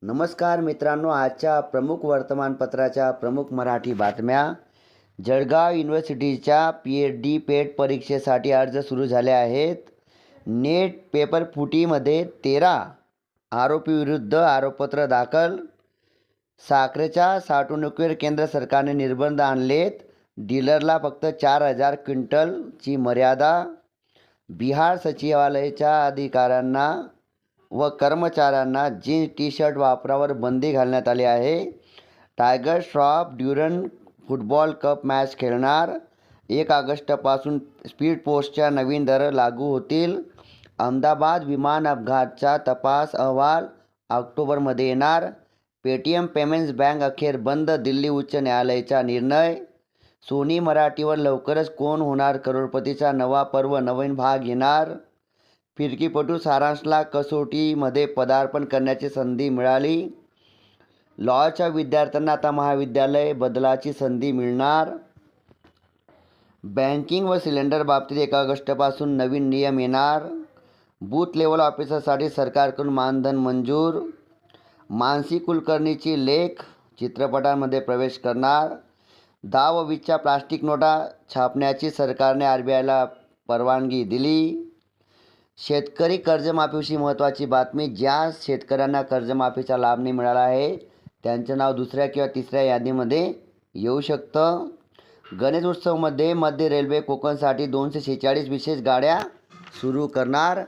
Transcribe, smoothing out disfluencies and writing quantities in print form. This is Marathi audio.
नमस्कार मित्रांनो, आजच्या प्रमुख वर्तमानपत्राच्या प्रमुख मराठी बातम्या. जळगाव युनिव्हर्सिटीच्या PhD पेट परीक्षेसाठी अर्ज सुरू झाले आहेत. नेट पेपर फुटीमध्ये 13 आरोपीविरुद्ध आरोपपत्र दाखल. साखरेच्या साठवणुकीवर केंद्र सरकारने निर्बंध आणलेत. डीलरला फक्त 4,000 क्विंटलची मर्यादा. बिहार सचिवालयाच्या अधिकाऱ्यांना व कर्मचाऱ्यांना जीन्स टी शर्ट वापरावर बंदी घालण्यात आली आहे. Tiger Shroff Durand football cup match खेळणार. 1 ऑगस्टपासून स्पीड पोस्टच्या नवीन दर लागू होतील. अहमदाबाद विमान अपघाताचा तपास अहवाल ऑक्टोबरमध्ये येणार. पेटीएम पेमेंट्स बँक अखेर बंद. दिल्ली उच्च न्यायालयाचा निर्णय. सोनी मराठीवर लवकरच कोण होणार करोडपतीचा नवा पर्व नवीन भाग येणार. फिरकीपटू सारांशला कसोटीमध्ये पदार्पण करण्याची संधी मिळाली. लॉच्या विद्यार्थ्यांना आता महाविद्यालय बदलाची संधी मिळणार. बँकिंग व सिलेंडर बाबतीत 1 ऑगस्टपासून नवीन नियम येणार. बूथ लेवल ऑफिसरसाठी सरकारकडून मानधन मंजूर. मानसी कुलकर्णीची लेख चित्रपटांमध्ये प्रवेश करणार. 10 व 20च्या प्लास्टिक नोटा छापण्याची सरकारने RBIला परवानगी दिली. शेतकरी कर्जमाफीविषयी महत्त्वाची बातमी. ज्या शेतकऱ्यांना कर्जमाफीचा लाभ नाही मिळाला आहे त्यांचं नाव दुसऱ्या किंवा तिसऱ्या यादीमध्ये येऊ शकतं. गणेश उत्सवमध्ये मध्य रेल्वे कोकणसाठी 246 विशेष गाड्या सुरू करणार.